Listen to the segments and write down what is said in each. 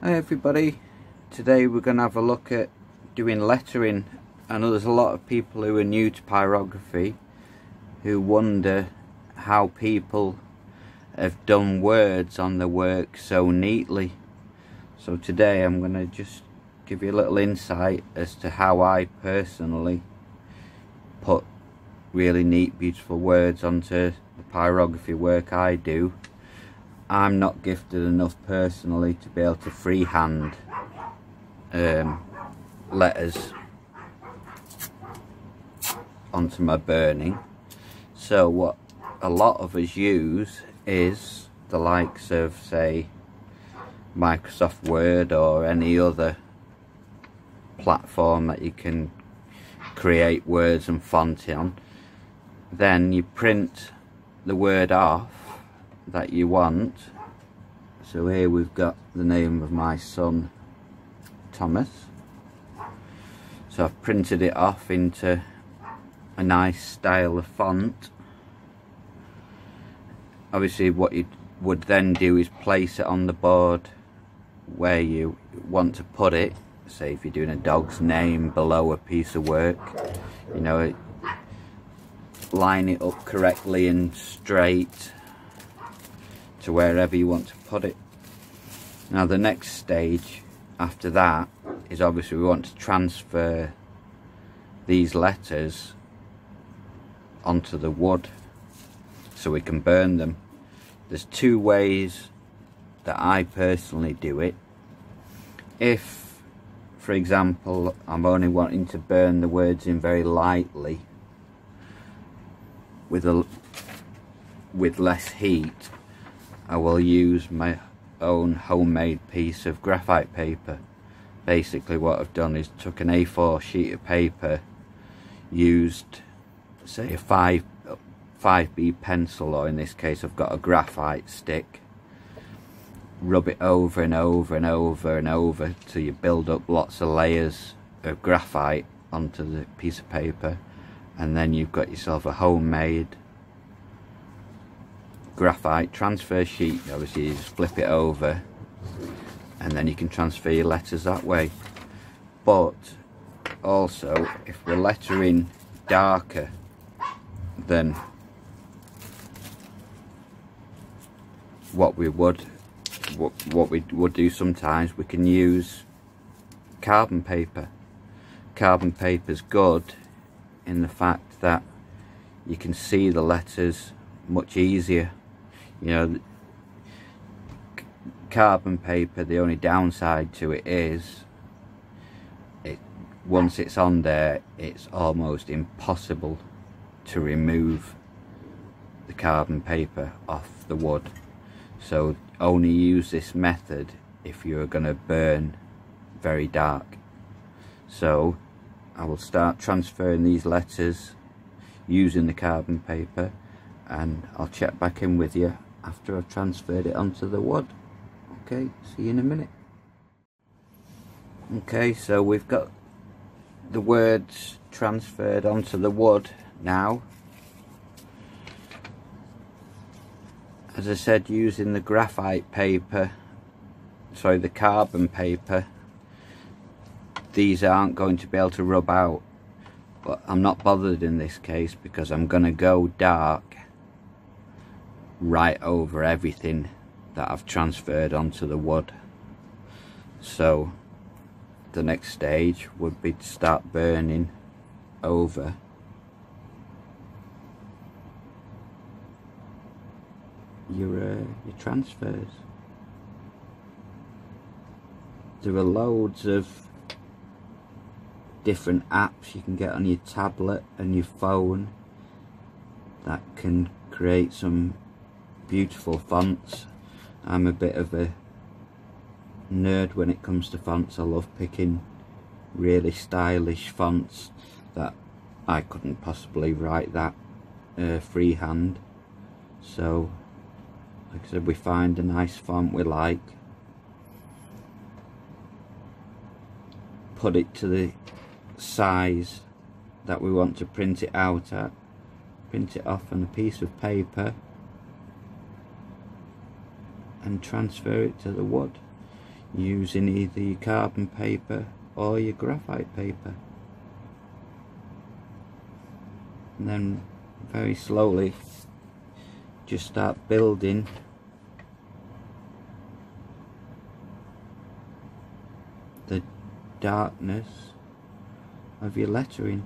Hi everybody, today we're going to have a look at doing lettering. I know there's a lot of people who are new to pyrography who wonder how people have done words on the work so neatly. So today I'm going to just give you a little insight as to how I personally put really neat, beautiful words onto the pyrography work I do. I'm not gifted enough personally to be able to freehand letters onto my burning. So what a lot of us use is the likes of, say, Microsoft Word or any other platform that you can create words and font on. Then you print the word off that you want. So here we've got the name of my son Thomas, so I've printed it off into a nice style of font. Obviously what you would then do is place it on the board where you want to put it. Say if you're doing a dog's name below a piece of work, you know, line it up correctly and straight to wherever you want to put it. Now the next stage after that is obviously we want to transfer these letters onto the wood so we can burn them. There's two ways that I personally do it. If, for example, I'm only wanting to burn the words in very lightly with less heat, I will use my own homemade piece of graphite paper. Basically what I've done is took an A4 sheet of paper, used say a 5B pencil, or in this case I've got a graphite stick, rub it over and over and over and over till you build up lots of layers of graphite onto the piece of paper, and then you've got yourself a homemade graphite transfer sheet. Obviously you just flip it over and then you can transfer your letters that way. But also if we're lettering darker than what we would do sometimes, we can use carbon paper. Carbon paper's good in the fact that you can see the letters much easier. You know, carbon paper, the only downside to it is once it's on there, it's almost impossible to remove the carbon paper off the wood. So only use this method if you're going to burn very dark. So I will start transferring these letters using the carbon paper, and I'll check back in with you after I've transferred it onto the wood. Okay, see you in a minute. Okay, so we've got the words transferred onto the wood now. As I said, using the graphite paper, sorry, the carbon paper, these aren't going to be able to rub out, but I'm not bothered in this case because I'm going to go dark right over everything that I've transferred onto the wood. So the next stage would be to start burning over your transfers. There are loads of different apps you can get on your tablet and your phone that can create some beautiful fonts. I'm a bit of a nerd when it comes to fonts. I love picking really stylish fonts that I couldn't possibly write that freehand. So like I said, we find a nice font we like, put it to the size that we want to print it out at, print it off on a piece of paper and transfer it to the wood. using either your carbon paper or your graphite paper, and then very slowly just start building the darkness of your lettering.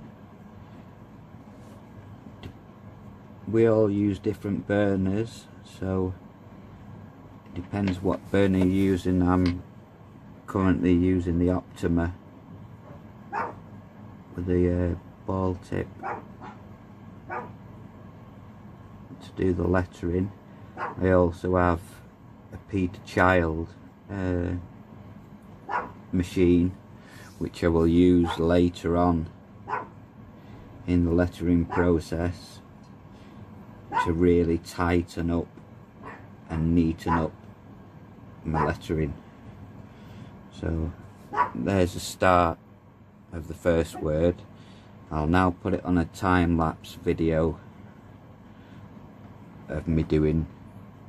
We all use different burners, so it depends what burner you're using. I'm currently using the Optima with the ball tip to do the lettering. I also have a Peter Child machine, which I will use later on in the lettering process to really tighten up and neaten up my lettering. So there's the start of the first word. I'll now put it on a time-lapse video of me doing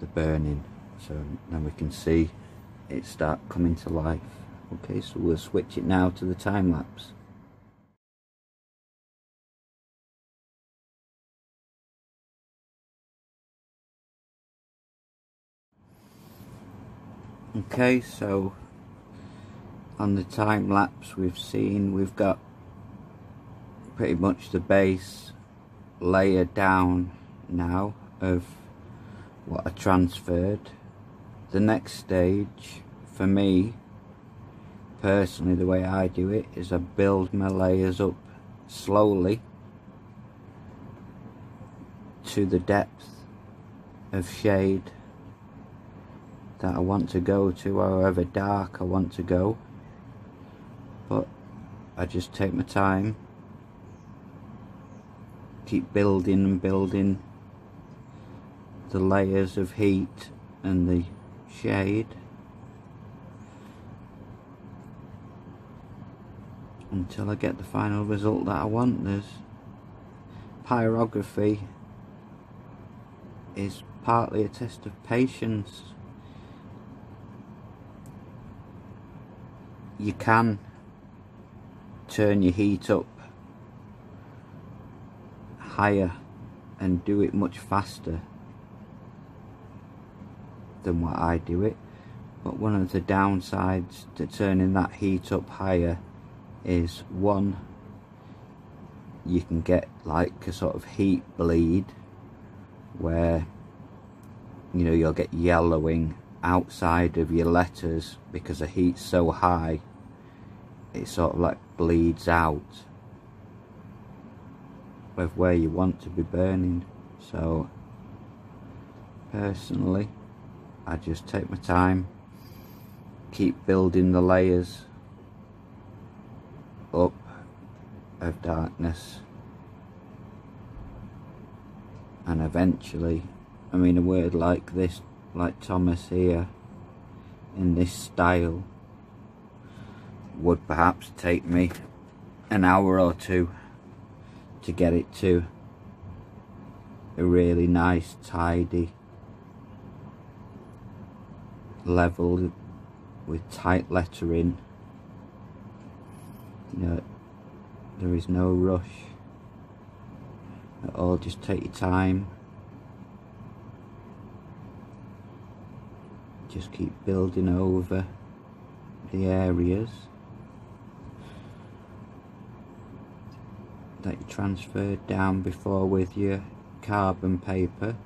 the burning, so then we can see it start coming to life. Okay, so we'll switch it now to the time-lapse. Okay, so on the time lapse we've got pretty much the base layer down now of what I transferred. The next stage for me personally, the way I do it, is I build my layers up slowly to the depth of shade that I want to go to, however dark I want to go. But I just take my time, keep building and building the layers of heat and the shade until I get the final result that I want. There's pyrography is partly a test of patience. You can turn your heat up higher and do it much faster than what I do it, but one of the downsides to turning that heat up higher is, one, you can get like a sort of heat bleed where, you know, you'll get yellowing outside of your letters because the heat's so high it sort of like bleeds out of where you want to be burning. So personally, I just take my time, keep building the layers up of darkness, and eventually, I mean, a word like this, like Thomas here, in this style, would perhaps take me an hour or two to get it to a really nice, tidy level with tight lettering. You know, there is no rush at all, just take your time. Just keep building over the areas that you transferred down before with your carbon paper.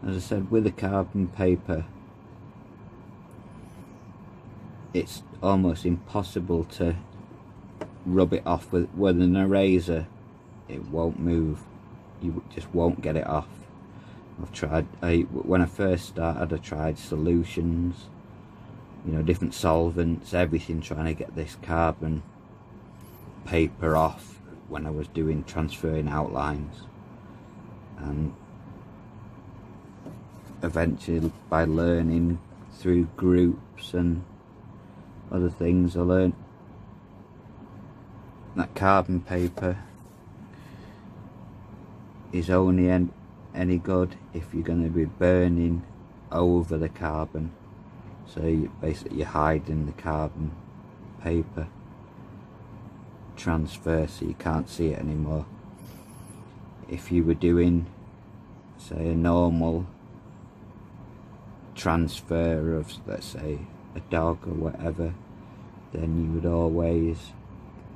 As I said, with the carbon paper, it's almost impossible to rub it off with an eraser. It won't move, you just won't get it off. I've tried, when I first started, I tried solutions, you know, different solvents, everything, trying to get this carbon paper off when I was doing transferring outlines. And eventually, by learning through groups and other things, I learned that carbon paper is only any good if you're going to be burning over the carbon. So you're hiding the carbon paper transfer so you can't see it anymore. If you were doing, say, a normal transfer of, let's say, a dog or whatever, then you would always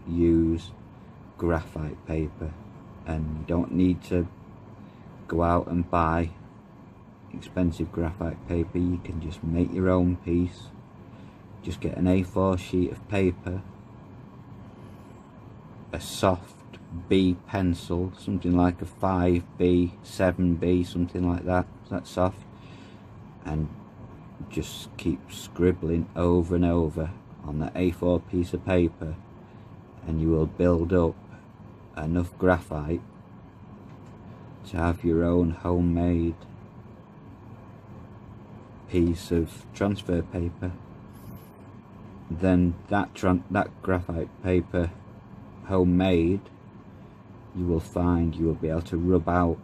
use graphite paper, and you don't need to go out and buy expensive graphite paper. You can just make your own piece. Just get an A4 sheet of paper, a soft B pencil, something like a 5B, 7B, something like that, that's soft, and just keep scribbling over and over on that A4 piece of paper, and you will build up enough graphite to have your own homemade piece of transfer paper. Then that graphite paper, homemade, you will find you will be able to rub out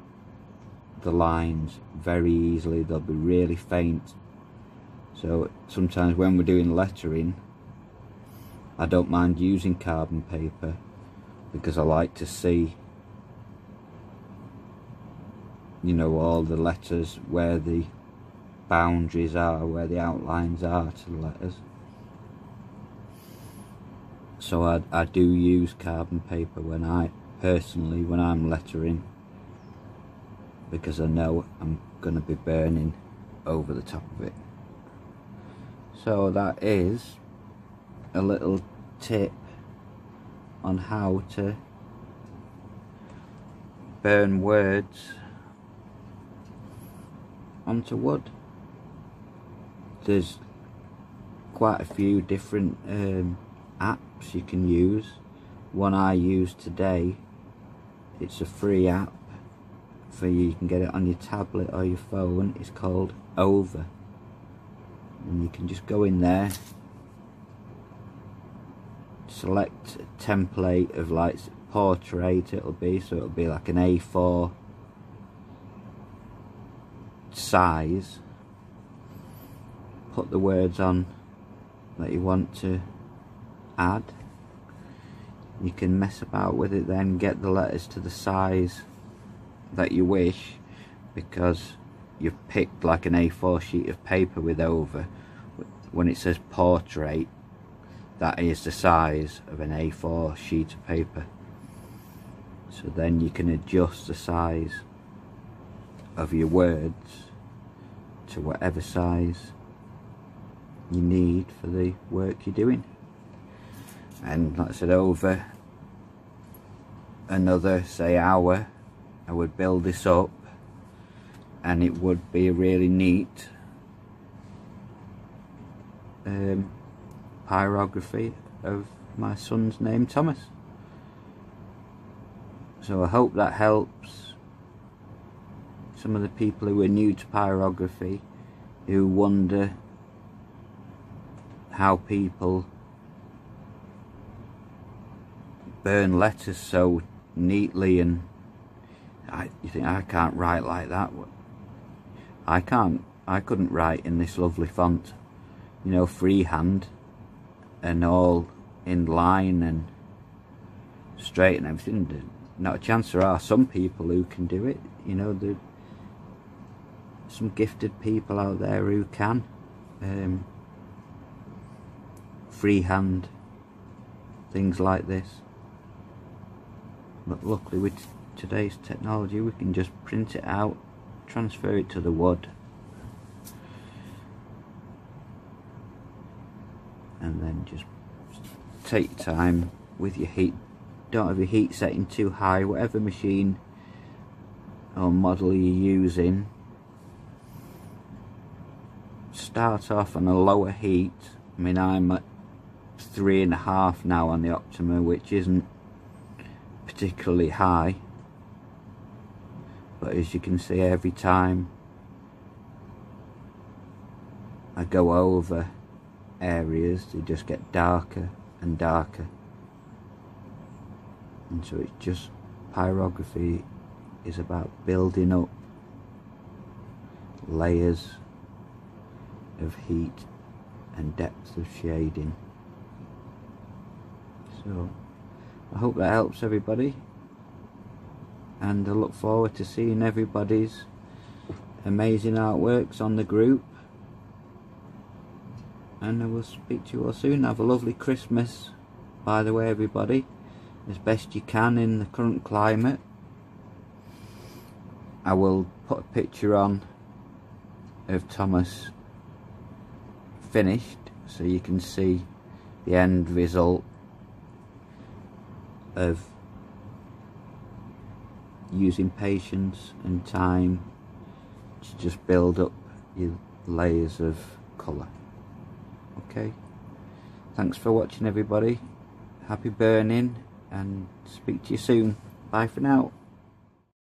the lines very easily. They'll be really faint. So sometimes when we're doing lettering, I don't mind using carbon paper because I like to see, you know, all the letters, where the boundaries are, where the outlines are to the letters. So I do use carbon paper when I'm lettering, because I know I'm going to be burning over the top of it. So that is a little tip on how to burn words onto wood. There's quite a few different apps you can use. One I use today, it's a free app for you. You can get it on your tablet or your phone. It's called Over, and you can just go in there, select a template of like portrait, it'll be like an A4 size. Put the words on that you want to add. You can mess about with it then, get the letters to the size that you wish, because you've picked like an A4 sheet of paper with Over. When it says portrait, that is the size of an A4 sheet of paper. So then you can adjust the size of your words to whatever size you need for the work you're doing. And like I said, over another, say, hour, I would build this up, and it would be a really neat pyrography of my son's name, Thomas. So I hope that helps some of the people who are new to pyrography, who wonder how people burn letters so neatly, and you think, I can't write like that. I couldn't write in this lovely font, you know, freehand and all in line and straight and everything. Not a chance. There are some people who can do it, you know, some gifted people out there who can freehand things like this. But luckily with today's technology, we can just print it out, transfer it to the wood, and then just take your time with your heat. Don't have your heat setting too high. Whatever machine or model you're using, start off on a lower heat. I mean, I'm at 3.5 now on the Optima, which isn't particularly high, but as you can see, every time I go over areas, they just get darker and darker. And so it's just, pyrography is about building up layers of heat and depth of shading. So I hope that helps everybody, and I look forward to seeing everybody's amazing artworks on the group, and I will speak to you all soon. Have a lovely Christmas, by the way, everybody, as best you can in the current climate. I will put a picture on of Thomas finished so you can see the end result of using patience and time to just build up your layers of colour. Okay, thanks for watching everybody, happy burning, and speak to you soon. Bye for now.